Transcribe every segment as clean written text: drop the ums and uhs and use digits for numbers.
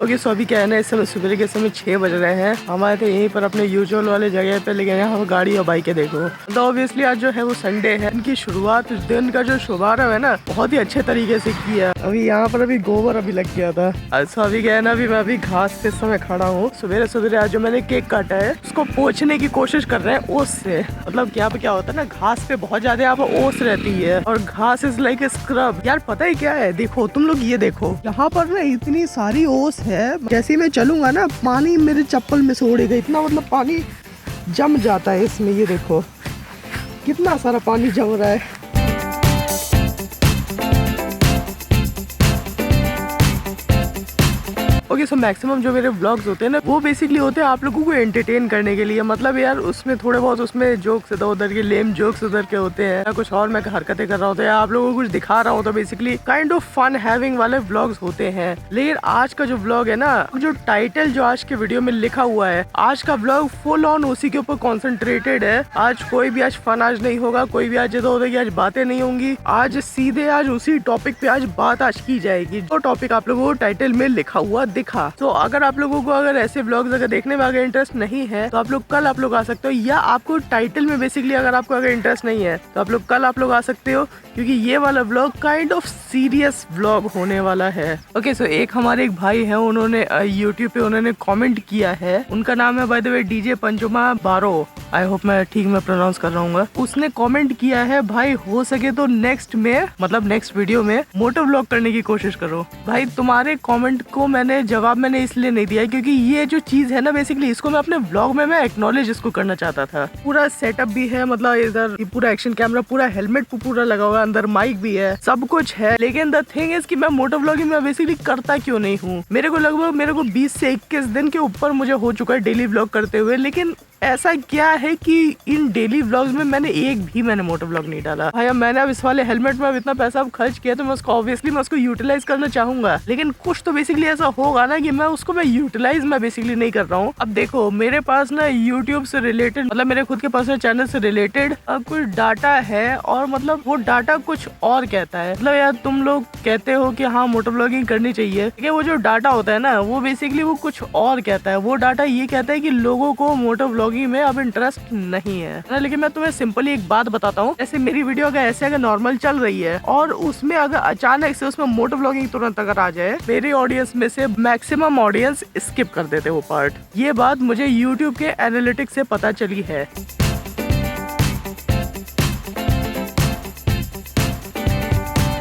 Okay so अभी क्या है ना, इस समय सुबह के समय 6 बज रहे हैं। हम आए थे यहीं पर अपने यूजुअल वाले जगह पे, लेकिन यहाँ पर गाड़ी और बाइकें देखो। तो ऑब्वियसली आज जो है वो संडे है। इनकी शुरुआत दिन का जो शुभारंभ है ना, बहुत ही अच्छे तरीके से किया। अभी यहाँ पर अभी गोबर अभी लग गया था। अच्छा अभी क्या है ना, अभी मैं अभी घास पे इस समय खड़ा हूँ। सवेरे सवेरे आज जो मैंने केक काटा है उसको पोंछने की कोशिश कर रहे हैं ओस से। मतलब यहाँ पे क्या होता है ना, घास पे बहुत ज्यादा यहाँ पर ओस रहती है और घास इज लाइक ए स्क्रब। यार पता ही क्या है, देखो तुम लोग ये देखो, यहाँ पर ना इतनी सारी ओस है। जैसे ही मैं चलूंगा ना, पानी मेरे चप्पल में से उड़ेगा। इतना मतलब पानी जम जाता है इसमें। ये देखो कितना सारा पानी जम रहा है। ओके सो मैक्सिमम जो मेरे व्लॉग्स होते हैं ना, वो बेसिकली होते हैं आप लोगों को एंटरटेन करने के लिए। मतलब यार उसमें थोड़े बहुत उसमें जोक्स इधर उधर के, लेम जोक्स उधर के होते हैं, या कुछ और मैं हरकतें कर रहा होता है, आप लोगों को कुछ दिखा रहा हूँ, तो basically kind of fun having वाले व्लॉग्स होते हैं। लेकिन आज का जो व्लॉग है ना, जो टाइटल जो आज के वीडियो में लिखा हुआ है, आज का व्लॉग फुल ऑन उसी के ऊपर कॉन्सेंट्रेटेड है। आज कोई भी आज फन आज नहीं होगा, कोई भी आज इधर उधर की आज बातें नहीं होंगी। आज सीधे आज उसी टॉपिक पे आज बात आज की जाएगी, जो टॉपिक आप लोगों को टाइटल में लिखा हुआ दिखा। तो अगर आप लोगों को अगर ऐसे व्लॉग्स अगर देखने में अगर इंटरेस्ट नहीं है, तो आप लोग कल आप लोग आ सकते हो। या आपको टाइटल में बेसिकली अगर आपको अगर इंटरेस्ट नहीं है, तो आप लोग कल आप लोग आ सकते हो, क्योंकि ये वाला vlog kind of serious vlog होने वाला है। ओके सो एक हमारे एक भाई है, उन्होंने यूट्यूब पे उन्होंने कमेंट किया है। उनका नाम है बाय द वे डीजे पंचुमा बारो। आई होप मैं ठीक में प्रोनाउंस कर रहा हूँ। उसने कमेंट किया है, भाई हो सके तो नेक्स्ट में, मतलब नेक्स्ट वीडियो में मोटो व्लॉग करने की कोशिश करो। भाई तुम्हारे कमेंट को मैंने जवाब मैंने इसलिए नहीं दिया क्योंकि ये जो चीज है ना, बेसिकली इसको मैं अपने व्लॉग में मैं एक्नॉलेज इसको करना चाहता था। पूरा सेटअप भी है, मतलब इधर पूरा एक्शन कैमरा, पूरा हेलमेट पूरा लगा हुआ है, अंदर माइक भी है, सब कुछ है। लेकिन द थिंग इज कि मैं मोटो व्लॉगिंग में बेसिकली करता क्यों नहीं हूँ। मेरे को 20 से 21 दिन के ऊपर मुझे हो चुका है डेली व्लॉग करते हुए। लेकिन ऐसा क्या है कि इन डेली व्लॉग्स में मैंने एक भी मोटो व्लॉग नहीं डाला। भाई मैंने अब इस वाले हेलमेट में अब इतना पैसा अब खर्च किया, तो मैं उसको ऑब्वियसली मैं उसको यूटिलाइज करना चाहूंगा। लेकिन कुछ तो बेसिकली ऐसा होगा ना कि मैं उसको यूटिलाइज मैं बेसिकली नहीं कर रहा हूँ। अब देखो मेरे पास ना यूट्यूब से रिलेटेड, मतलब मेरे खुद के पर्सनल चैनल से रिलेटेड कुछ डाटा है, और मतलब वो डाटा कुछ और कहता है। मतलब यार तुम लोग कहते हो कि हाँ मोटो व्लॉगिंग करनी चाहिए, लेकिन वो जो डाटा होता है ना, वो बेसिकली वो कुछ और कहता है। वो डाटा ये कहता है कि लोगों को मोटो व्लॉगिंग में अब इंटरेस्ट नहीं है ना। लेकिन मैं तुम्हें सिंपली एक बात बताता हूँ, जैसे मेरी वीडियो अगर ऐसे अगर नॉर्मल चल रही है और उसमें अगर अचानक से उसमें मोटो व्लॉगिंग तुरंत अगर आ जाए, मेरी ऑडियंस में से मैक्सिमम ऑडियंस स्किप कर देते वो पार्ट। ये बात मुझे यूट्यूब के एनालिटिक्स से पता चली है।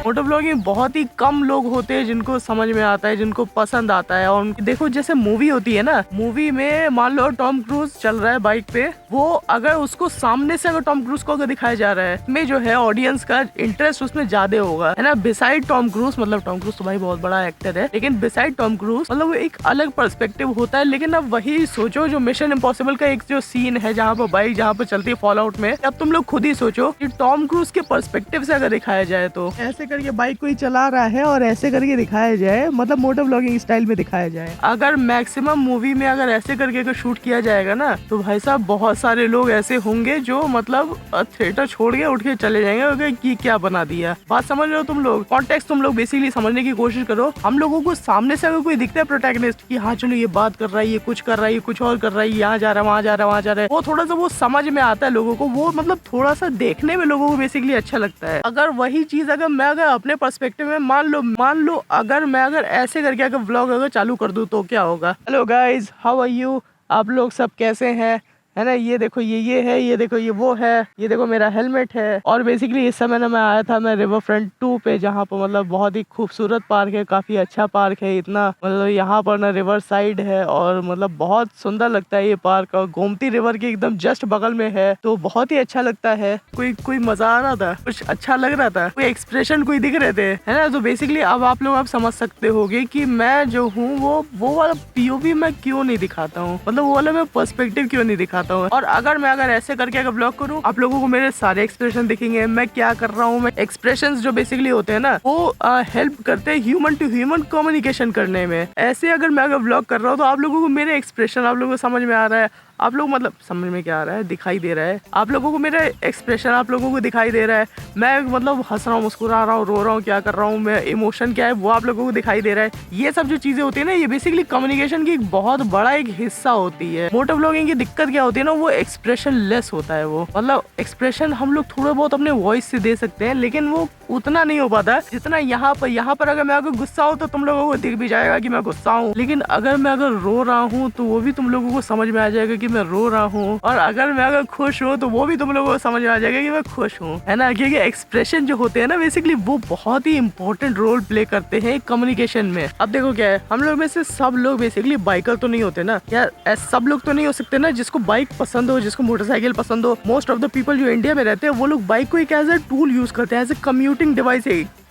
मोटो व्लॉगिंग बहुत ही कम लोग होते हैं जिनको समझ में आता है, जिनको पसंद आता है। और देखो जैसे मूवी होती है ना, मूवी में मान लो टॉम क्रूज चल रहा है बाइक पे, वो अगर उसको सामने से अगर टॉम क्रूज को अगर दिखाया जा रहा है, में जो है ऑडियंस का इंटरेस्ट उसमें ज्यादा होगा, है ना। बिसाइड टॉम क्रूज, मतलब टॉम क्रूज तो भाई बहुत बड़ा एक्टर है, लेकिन बिसाइड टॉम क्रूज मतलब वो एक अलग पर्सपेक्टिव होता है। लेकिन अब वही सोचो जो मिशन इम्पॉसिबल का एक जो सीन है जहाँ पर बाइक जहाँ पर चलती है फॉल आउट में, अब तुम लोग खुद ही सोचो कि टॉम क्रूज के पर्सपेक्टिव से अगर दिखाया जाए, तो ऐसे करके बाइक कोई चला रहा है और ऐसे करके दिखाया जाए, मतलब मोटो व्लॉगिंग स्टाइल में दिखाया जाए। अगर मैक्सिमम मूवी में अगर ऐसे करके अगर शूट किया जाएगा ना, तो भाई साहब बहुत सारे लोग ऐसे होंगे जो मतलब थिएटर छोड़ के उठ के चले जाएंगे कि क्या बना दिया। बात समझ रहे हो तुम लोग? कॉन्टेक्स्ट तुम लोग बेसिकली समझने की कोशिश करो। हम लोगों को सामने से अगर कोई दिखता है प्रोटैगनिस्ट कि हाँ चलो ये बात कर रहा है, ये कुछ कर रहा है, ये कुछ और कर रहा है, यहाँ जा रहा है, वहाँ जा रहा है, वहाँ जा रहा है, वो थोड़ा सा वो समझ में आता है लोगों को। वो मतलब थोड़ा सा देखने में लोगों को बेसिकली अच्छा लगता है। अगर वही चीज अगर मैं अगर अपने पर्सपेक्टिव में मान लो अगर मैं अगर ऐसे करके अगर व्लॉग अगर चालू कर दूं, तो क्या होगा? Hello guys, how are you? आप लोग सब कैसे हैं, है ना। ये देखो ये है, ये देखो ये वो है, ये देखो मेरा हेलमेट है। और बेसिकली इस समय ना मैं आया था मैं रिवर फ्रंट 2 पे, जहाँ पर मतलब बहुत ही खूबसूरत पार्क है, काफी अच्छा पार्क है। इतना मतलब यहाँ पर ना रिवर साइड है और मतलब बहुत सुंदर लगता है ये पार्क, और गोमती रिवर के एकदम जस्ट बगल में है, तो बहुत ही अच्छा लगता है। कोई मजा आ रहा था, कुछ अच्छा लग रहा था, कोई एक्सप्रेशन कोई दिख रहे थे, है ना। तो बेसिकली अब आप लोग आप समझ सकते होगे कि मैं जो हूँ वो वाला पीओवी मैं क्यों नहीं दिखाता हूँ, मतलब वो वाला मैं पर्सपेक्टिव क्यों नहीं दिखाता हूँ। और अगर मैं ऐसे करके अगर ब्लॉग करूँ, आप लोगों को मेरे सारे एक्सप्रेशन दिखेंगे, मैं क्या कर रहा हूँ। मैं एक्सप्रेशंस जो बेसिकली होते हैं ना, वो हेल्प करते हैं ह्यूमन टू ह्यूमन कम्युनिकेशन करने में। ऐसे अगर मैं ब्लॉग कर रहा हूँ, तो आप लोगों को मेरे एक्सप्रेशन आप लोगों को समझ में आ रहा है, आप लोग मतलब समझ में क्या आ रहा है, दिखाई दे रहा है आप लोगों को, मेरा एक्सप्रेशन आप लोगों को दिखाई दे रहा है, मैं मतलब हंस रहा हूँ, मुस्कुरा रहा हूँ, रो रहा हूँ, क्या कर रहा हूँ मैं, इमोशन क्या है वो आप लोगों को दिखाई दे रहा है। ये सब जो चीजें होती है ना, ये बेसिकली कम्युनिकेशन की एक बहुत बड़ा एक हिस्सा होती है। मोटो व्लॉगिंग की दिक्कत क्या होती है ना, वो एक्सप्रेशन लेस होता है। वो मतलब एक्सप्रेशन हम लोग थोड़ा बहुत अपने वॉइस से दे सकते हैं, लेकिन वो उतना नहीं हो पाता जितना यहाँ पर अगर मैं अगर गुस्सा हूँ तो तुम लोगों को दिख भी जाएगा कि मैं गुस्सा हूँ, लेकिन अगर मैं अगर रो रहा हूँ तो वो भी तुम लोगों को समझ में आ जाएगा कि मैं रो रहा हूँ, और अगर मैं अगर खुश हूँ तो वो भी तुम लोगों को समझ में आ जाएगा कि मैं खुश हूँ, है ना। क्योंकि एक्सप्रेशन जो होते हैं ना बेसिकली वो बहुत ही इंपॉर्टेंट रोल प्ले करते हैं कम्युनिकेशन में। अब देखो क्या है, हम लोग में से सब लोग बेसिकली बाइकर तो नहीं होते ना यार, सब लोग तो नहीं हो सकते ना जिसको बाइक पसंद हो, जिसको मोटरसाइकिल पसंद हो। मोस्ट ऑफ द पीपल जो इंडिया में रहते हैं वो लोग बाइक को एक एज ए टूल यूज करते हैं, as a commuting device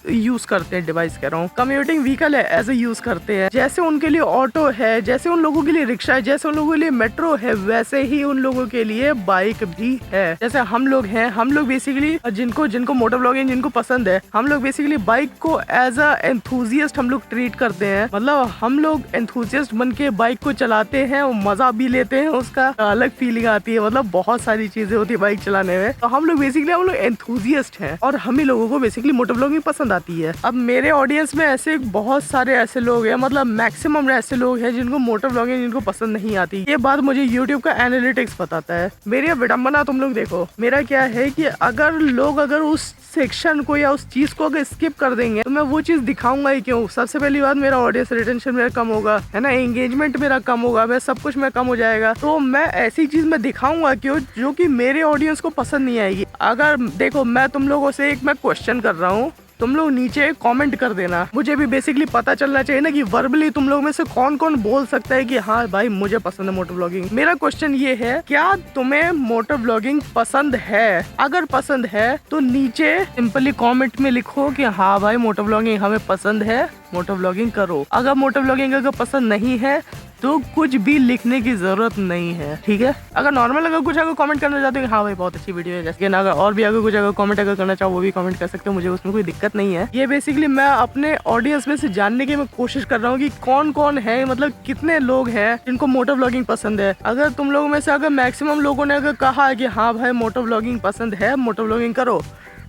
use करते हैं, डिवाइस कह रहा हूँ, कम्यूटिंग व्हीकल है एज ए यूज करते हैं। जैसे उनके लिए ऑटो है, जैसे उन लोगों के लिए रिक्शा है, जैसे उन लोगों के लिए मेट्रो है, वैसे ही उन लोगों के लिए बाइक भी है। जैसे हम लोग हैं, हम लोग बेसिकली जिनको मोटर व्लॉगिंग जिनको पसंद है, हम लोग बेसिकली बाइक को एज अ एंथुजियस्ट हम लोग ट्रीट करते हैं। मतलब हम लोग एंथुजियस्ट बन के बाइक को चलाते हैं और मजा भी लेते हैं, उसका अलग फीलिंग आती है। मतलब बहुत सारी चीजें होती है बाइक चलाने में। तो हम लोग एंथुजियस्ट हैं और हम ही लोगों को बेसिकली मोटर व्लॉगिंग पसंद आती है। अब मेरे ऑडियंस में ऐसे बहुत सारे ऐसे लोग हैं, मतलब मैक्सिमम ऐसे लोग हैं जिनको मोटर व्लॉगिंग जिनको पसंद नहीं आती। ये बात मुझे यूट्यूब का एनालिटिक्स बताता है। मेरी विडंबना तुम लोग देखो, मेरा क्या है कि अगर उस सेक्शन को या उस चीज को अगर स्किप कर देंगे तो मैं वो चीज दिखाऊंगा ही क्यों। सबसे पहली बात, मेरा ऑडियंस रिटेंशन मेरा कम होगा, है ना, एंगेजमेंट मेरा कम होगा, मैं सब कुछ में कम हो जाएगा। तो मैं ऐसी चीज मैं दिखाऊंगा क्यों जो कि मेरे ऑडियंस को पसंद नहीं आएगी। अगर देखो, मैं तुम लोगों से एक मैं क्वेश्चन कर रहा हूँ, तुम लोग नीचे कमेंट कर देना। मुझे भी बेसिकली पता चलना चाहिए ना कि वर्बली तुम लोग में से कौन कौन बोल सकता है कि हाँ भाई मुझे पसंद है मोटर व्लॉगिंग। मेरा क्वेश्चन ये है, क्या तुम्हें मोटर व्लॉगिंग पसंद है? अगर पसंद है तो नीचे सिंपली कमेंट में लिखो कि हाँ भाई मोटर व्लॉगिंग हमें पसंद है, मोटर व्लॉगिंग करो। अगर मोटर व्लॉगिंग अगर पसंद नहीं है तो कुछ भी लिखने की जरूरत नहीं है, ठीक है। अगर नॉर्मल अगर कुछ कमेंट करना चाहते हो कि हाँ भाई बहुत अच्छी वीडियो है, जैसे अगर और भी अगर कुछ कमेंट करना चाहो वो भी कमेंट कर सकते हो, मुझे उसमें कोई दिक्कत नहीं है। ये बेसिकली मैं अपने ऑडियंस में से जानने की मैं कोशिश कर रहा हूँ कि कौन कौन है, मतलब कितने लोग हैं जिनको मोटर व्लॉगिंग पसंद है। अगर तुम लोगों में से अगर मैक्सिमम लोगों ने अगर कहा कि हाँ भाई मोटर व्लॉगिंग पसंद है, मोटर व्लॉगिंग करो,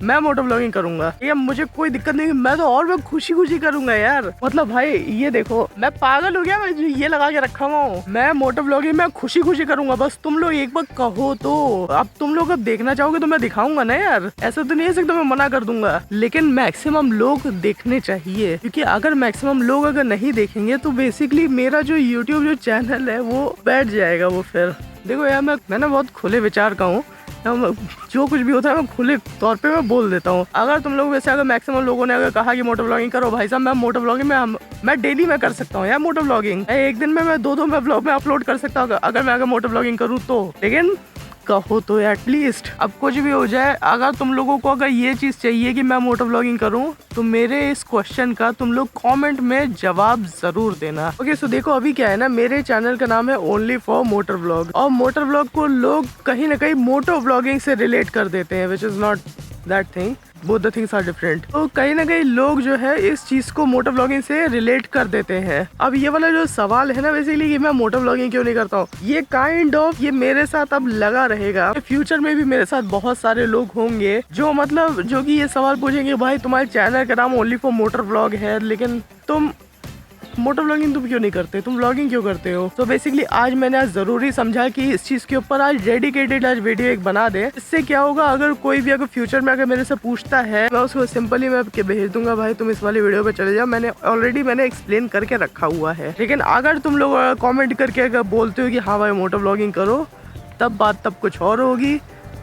मैं मोटर व्लॉगिंग करूंगा, ये मुझे कोई दिक्कत नहीं, मैं तो और मैं खुशी करूंगा यार। मतलब भाई ये देखो, मैं पागल हो गया, मैं ये लगा के रखा हुआ हूँ, मैं मोटर व्लॉगिंग मैं खुशी करूंगा। बस तुम लोग एक बार कहो तो। अब तुम लोग अब देखना चाहोगे तो मैं दिखाऊंगा ना यार, ऐसा तो नहीं है सकता मैं मना कर दूंगा, लेकिन मैक्सिमम लोग देखने चाहिए। क्योंकि अगर मैक्सिमम लोग अगर नहीं देखेंगे तो बेसिकली मेरा जो यूट्यूब जो चैनल है वो बैठ जाएगा। वो फिर देखो यार, मैं ना बहुत खुले विचार का हूँ, जो कुछ भी होता है मैं खुले तौर पे मैं बोल देता हूँ। अगर तुम लोग वैसे अगर मैक्सिमम लोगों ने अगर कहा कि मोटर व्लॉगिंग करो, भाई साहब मैं मोटर व्लॉगिंग में मैं डेली में कर सकता हूँ यार मोटर व्लॉगिंग। एक दिन में मैं दो व्लॉग में अपलोड कर सकता हूँ अगर मैं मोटर व्लॉगिंग करूँ तो। लेकिन कहो तो एटलीस्ट, अब कुछ भी हो जाए, अगर तुम लोगों को अगर ये चीज चाहिए कि मैं मोटर व्लॉगिंग करूं तो मेरे इस क्वेश्चन का तुम लोग कमेंट में जवाब जरूर देना। ओके सो देखो, अभी क्या है ना, मेरे चैनल का नाम है ओनली फॉर मोटर व्लॉग, और मोटर व्लॉग को लोग कहीं ना कहीं मोटर व्लॉगिंग से रिलेट कर देते हैं, which is not that thing, both the things are different. तो कहीं ना कहीं लोग जो है इस चीज को मोटर व्लॉगिंग से रिलेट कर देते हैं। अब ये वाला जो सवाल है ना बेसिकली कि मैं मोटर व्लॉगिंग क्यों नहीं करता हूँ, ये काइंड ऑफ ये मेरे साथ अब लगा रहेगा। फ्यूचर में भी मेरे साथ बहुत सारे लोग होंगे जो मतलब जो कि ये सवाल पूछेंगे, भाई तुम्हारे चैनल का नाम ओनली फॉर मोटर व्लॉग है, लेकिन तुम मोटर व्लॉगिंग तुम क्यों नहीं करते, तुम व्लॉगिंग क्यों करते हो। तो बेसिकली आज मैंने आज जरूरी समझा कि इस चीज के ऊपर आज डेडिकेटेड आज वीडियो एक बना दे। इससे क्या होगा, अगर कोई भी अगर फ्यूचर में अगर मेरे से पूछता है, मैं उसको सिंपली मैं भेज दूंगा, भाई तुम इस वाली वीडियो पे चले जाओ, मैंने ऑलरेडी एक्सप्लेन करके रखा हुआ है। लेकिन अगर तुम लोग कॉमेंट करके अगर बोलते हो कि हाँ भाई मोटर व्लॉगिंग करो, तब बात तब कुछ और होगी,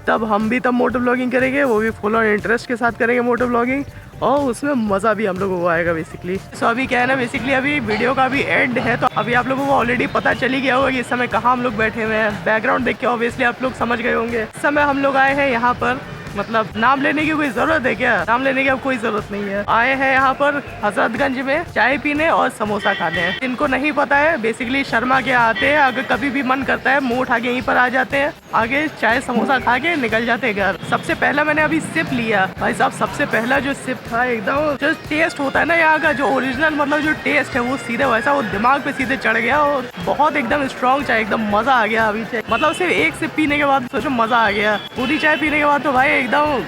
तब हम भी तब मोटर व्लॉगिंग करेंगे, वो भी फुल ऑन इंटरेस्ट के साथ करेंगे मोटर व्लॉगिंग, और उसमें मज़ा भी हम लोगों को आएगा बेसिकली। सो अभी क्या है ना, बेसिकली अभी वीडियो का भी एंड है, तो अभी आप लोगों को ऑलरेडी पता चल ही गया होगा कि इस समय कहाँ हम लोग बैठे हुए हैं। बैकग्राउंड देख के ऑब्वियसली आप लोग समझ गए होंगे। इस समय हम लोग आए हैं यहाँ पर मतलब नाम लेने की कोई जरूरत है क्या? नाम लेने की अब कोई जरूरत नहीं है। आए हैं यहाँ पर हजरतगंज में चाय पीने और समोसा खाने। जिनको नहीं पता है बेसिकली शर्मा के आते हैं, अगर कभी भी मन करता है मुंह उठा के यहीं पर आ जाते हैं, आगे चाय समोसा खा के निकल जाते हैं घर। सबसे पहला मैंने अभी सिप लिया भाई साहब, सबसे पहला जो सिप था एकदम जो टेस्ट होता है ना यहाँ का, जो ओरिजिनल मतलब जो टेस्ट है वो सीधे वैसा वो दिमाग पे सीधे चढ़ गया और बहुत एकदम स्ट्रॉन्ग चाय, एकदम मजा आ गया अभी चाय। मतलब सिर्फ एक सिप पीने के बाद सोचो मजा आ गया। पूरी चाय पीने के बाद तो भाई एकदम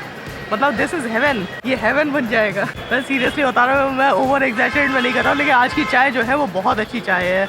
मतलब दिस इज हेवन, ये हेवन बन जाएगा। मैं सीरियसली बता रहा हूँ, मैं ओवर एग्जैजरेट में नहीं कर रहा हूँ, लेकिन आज की चाय जो है वो बहुत अच्छी चाय है।